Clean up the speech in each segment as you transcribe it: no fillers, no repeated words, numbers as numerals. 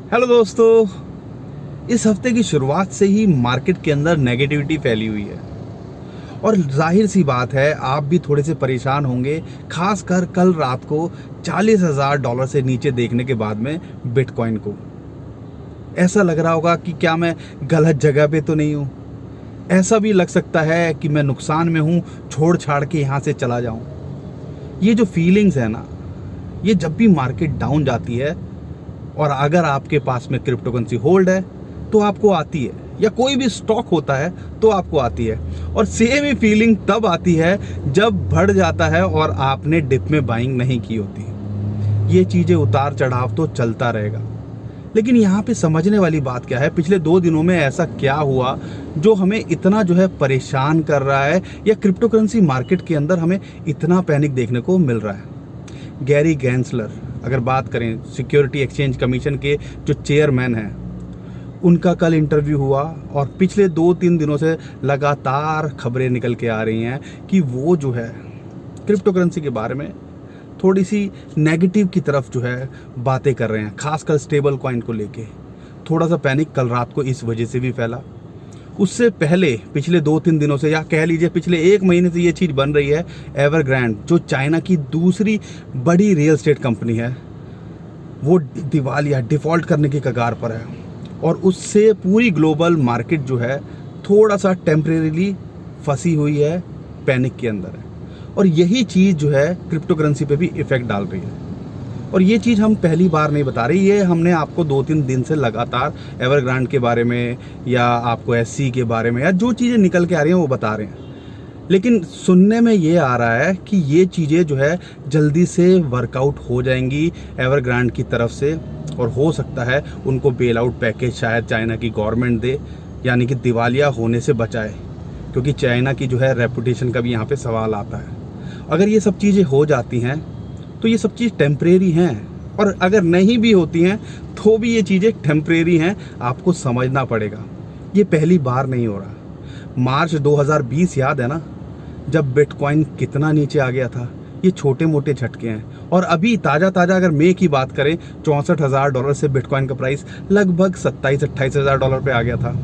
Hello दोस्तों, इस हफ्ते की शुरुआत से ही मार्केट के अंदर नेगेटिविटी फैली हुई है और जाहिर सी बात है आप भी थोड़े से परेशान होंगे, खासकर कल रात को $40,000 से नीचे देखने के बाद में बिटकॉइन को। ऐसा लग रहा होगा कि क्या मैं गलत जगह पे तो नहीं हूँ। ऐसा भी लग सकता है कि मैं नुकसान में हूँ, छोड़ छाड़ के यहाँ से चला जाऊँ। ये जो फीलिंग्स है ना, ये जब भी मार्केट डाउन जाती है और अगर आपके पास में क्रिप्टो करेंसी होल्ड है तो आपको आती है, या कोई भी स्टॉक होता है तो आपको आती है। और सेम ही फीलिंग तब आती है जब बढ़ जाता है और आपने डिप में बाइंग नहीं की होती। ये चीज़ें उतार चढ़ाव तो चलता रहेगा, लेकिन यहाँ पे समझने वाली बात क्या है, पिछले 2 दिनों में ऐसा क्या हुआ जो हमें इतना जो है परेशान कर रहा है, या क्रिप्टो करेंसी मार्केट के अंदर हमें इतना पैनिक देखने को मिल रहा है। गैरी गैंसलर, अगर बात करें सिक्योरिटी एक्सचेंज कमीशन के जो चेयरमैन हैं, उनका कल इंटरव्यू हुआ और पिछले 2-3 दिनों से लगातार खबरें निकल के आ रही हैं कि वो जो है क्रिप्टो करेंसी के बारे में थोड़ी सी नेगेटिव की तरफ जो है बातें कर रहे हैं, खासकर स्टेबल कॉइन को लेके। थोड़ा सा पैनिक कल रात को इस वजह से भी फैला। उससे पहले पिछले 2-3 दिनों से, या कह लीजिए पिछले 1 महीने से ये चीज़ बन रही है। एवरग्रांड जो चाइना की दूसरी बड़ी रियल एस्टेट कंपनी है, वो दिवालिया डिफ़ॉल्ट करने की कगार पर है और उससे पूरी ग्लोबल मार्केट जो है थोड़ा सा टेम्परेरीली फंसी हुई है, पैनिक के अंदर है। और यही चीज़ जो है क्रिप्टो करेंसी पे भी इफ़ेक्ट डाल रही है। और ये चीज़ हम पहली बार नहीं बता रही, ये हमने आपको 2-3 दिन से लगातार एवरग्रांड के बारे में या आपको एससी के बारे में या जो चीज़ें निकल के आ रही हैं वो बता रहे हैं। लेकिन सुनने में ये आ रहा है कि ये चीज़ें जो है जल्दी से वर्कआउट हो जाएंगी एवरग्रांड की तरफ से, और हो सकता है उनको बेल आउट पैकेज शायद चाइना की गवर्नमेंट दे, यानी कि दिवालिया होने से बचाए, क्योंकि चाइना की जो है रेपुटेशन का भी यहाँ पे सवाल आता है। अगर ये सब चीज़ें हो जाती हैं तो ये सब चीज़ टेम्परेरी हैं, और अगर नहीं भी होती हैं तो भी ये चीज़ें टेम्परेरी हैं, आपको समझना पड़ेगा। ये पहली बार नहीं हो रहा। मार्च 2020 याद है ना, जब बिटकॉइन कितना नीचे आ गया था। ये छोटे मोटे झटके हैं। और अभी ताज़ा अगर मई की बात करें, $64,000 से बिटकॉइन का प्राइस लगभग $27,000-28,000 पे आ गया था,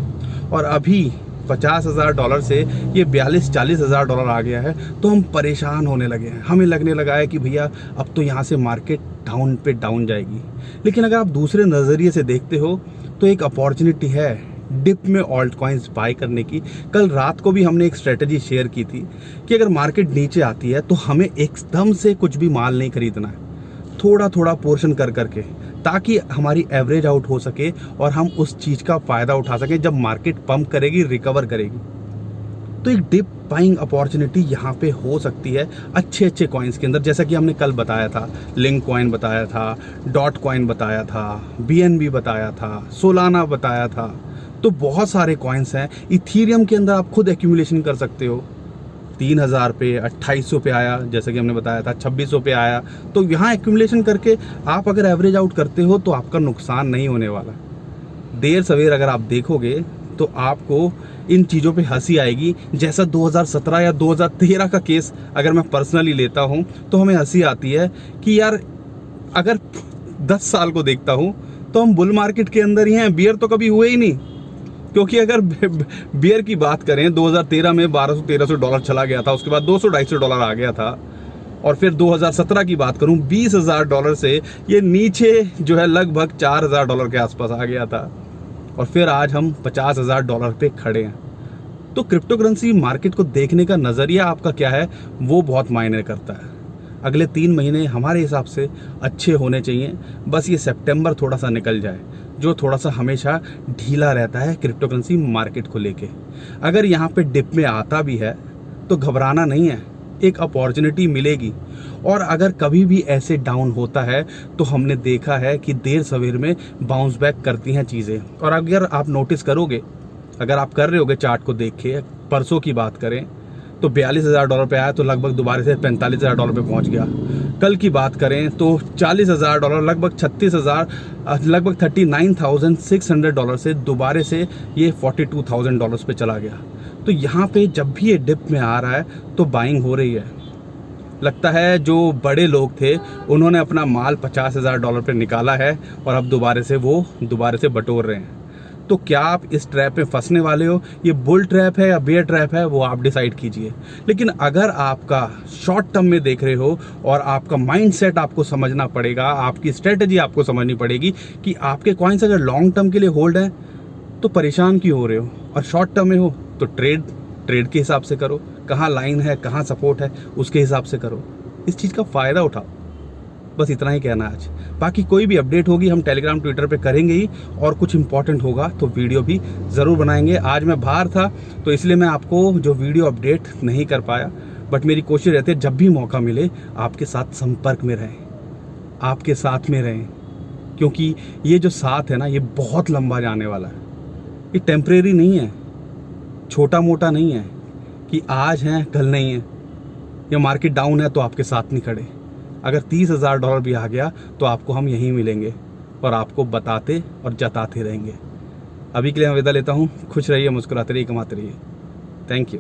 और अभी $50,000 से ये $42,000-40,000 आ गया है। तो हम परेशान होने लगे हैं, हमें लगने लगा है कि भैया अब तो यहाँ से मार्केट डाउन पे डाउन जाएगी। लेकिन अगर आप दूसरे नज़रिए से देखते हो तो एक अपॉर्चुनिटी है डिप में ऑल्ट कॉइन्स बाय करने की। कल रात को भी हमने एक स्ट्रेटजी शेयर की थी कि अगर मार्केट नीचे आती है तो हमें एकदम से कुछ भी माल नहीं खरीदना है, थोड़ा थोड़ा पोर्शन कर करके, ताकि हमारी एवरेज आउट हो सके और हम उस चीज़ का फ़ायदा उठा सकें जब मार्केट पंप करेगी, रिकवर करेगी। तो एक डिप बाइंग अपॉर्चुनिटी यहाँ पे हो सकती है अच्छे कॉइन्स के अंदर, जैसा कि हमने कल बताया था। लिंक कॉइन बताया था, डॉट कॉइन बताया था, BNB बताया था, सोलाना बताया था। तो बहुत सारे कॉइन्स हैं। इथीरियम के अंदर आप खुद एक्यूमुलेशन कर सकते हो। 3,000 पे 2,800 पे आया, जैसा कि हमने बताया था, 2,600 पे आया। तो यहाँ एक्यूमुलेशन करके आप अगर एवरेज आउट करते हो तो आपका नुकसान नहीं होने वाला। देर सवेर अगर आप देखोगे तो आपको इन चीज़ों पे हंसी आएगी। जैसा 2017 या 2013 का केस अगर मैं पर्सनली लेता हूँ तो हमें हंसी आती है कि यार अगर 10 साल को देखता हूँ तो हम बुल मार्केट के अंदर ही हैं, बियर तो कभी हुए ही नहीं। क्योंकि अगर बियर की बात करें, 2013 में $1,200-1,300 चला गया था, उसके बाद $200-250 आ गया था, और फिर 2017 की बात करूं $20,000 से ये नीचे जो है लगभग $4,000 के आसपास आ गया था, और फिर आज हम $50,000 पे खड़े हैं। तो क्रिप्टो करेंसी मार्केट को देखने का नज़रिया आपका क्या है, वो बहुत मायने करता है। अगले 3 महीने हमारे हिसाब से अच्छे होने चाहिए, बस ये सितंबर थोड़ा सा निकल जाए, जो थोड़ा सा हमेशा ढीला रहता है क्रिप्टो करेंसी मार्केट को लेके। अगर यहाँ पे डिप में आता भी है तो घबराना नहीं है, एक अपॉर्चुनिटी मिलेगी। और अगर कभी भी ऐसे डाउन होता है तो हमने देखा है कि देर सवेर में बाउंस बैक करती हैं चीज़ें। और अगर आप नोटिस करोगे, अगर आप कर रहे होगे चार्ट को देख के, परसों की बात करें तो $42,000 पे आया तो लगभग दोबारा से $45,000 पे पहुंच गया। कल की बात करें तो $40,000, लगभग 36,000, लगभग $39,600 से दोबारा से ये $42,000 पे चला गया। तो यहाँ पे जब भी ये डिप में आ रहा है तो बाइंग हो रही है। लगता है जो बड़े लोग थे उन्होंने अपना माल $50,000 पे निकाला है और अब दोबारा से बटोर रहे हैं। तो क्या आप इस ट्रैप में फंसने वाले हो? ये बुल ट्रैप है या बेयर ट्रैप है, वो आप डिसाइड कीजिए। लेकिन अगर आपका शॉर्ट टर्म में देख रहे हो और आपका माइंडसेट आपको समझना पड़ेगा, आपकी स्ट्रेटजी आपको समझनी पड़ेगी कि आपके कॉइन्स अगर लॉन्ग टर्म के लिए होल्ड हैं तो परेशान क्यों हो रहे हो, और शॉर्ट टर्म में हो तो ट्रेड के हिसाब से करो, कहाँ लाइन है कहाँ सपोर्ट है उसके हिसाब से करो, इस चीज़ का फ़ायदा उठाओ। बस इतना ही कहना आज। बाकी कोई भी अपडेट होगी हम टेलीग्राम ट्विटर पे करेंगे ही, और कुछ इंपॉर्टेंट होगा तो वीडियो भी ज़रूर बनाएंगे। आज मैं बाहर था तो इसलिए मैं आपको जो वीडियो अपडेट नहीं कर पाया, बट मेरी कोशिश रहती है जब भी मौका मिले आपके साथ संपर्क में रहें, आपके साथ में रहें, क्योंकि ये जो साथ है ना ये बहुत लंबा जाने वाला है। ये टेम्परेरी नहीं है, छोटा मोटा नहीं है कि आज है कल नहीं है, या मार्केट डाउन है तो आपके साथ नहीं खड़े। अगर $30,000 भी आ गया तो आपको हम यहीं मिलेंगे और आपको बताते और जताते रहेंगे। अभी के लिए मैं विदा लेता हूँ। खुश रहिए, मुस्कुराते रहिए, कमाते रहिए। Thank you.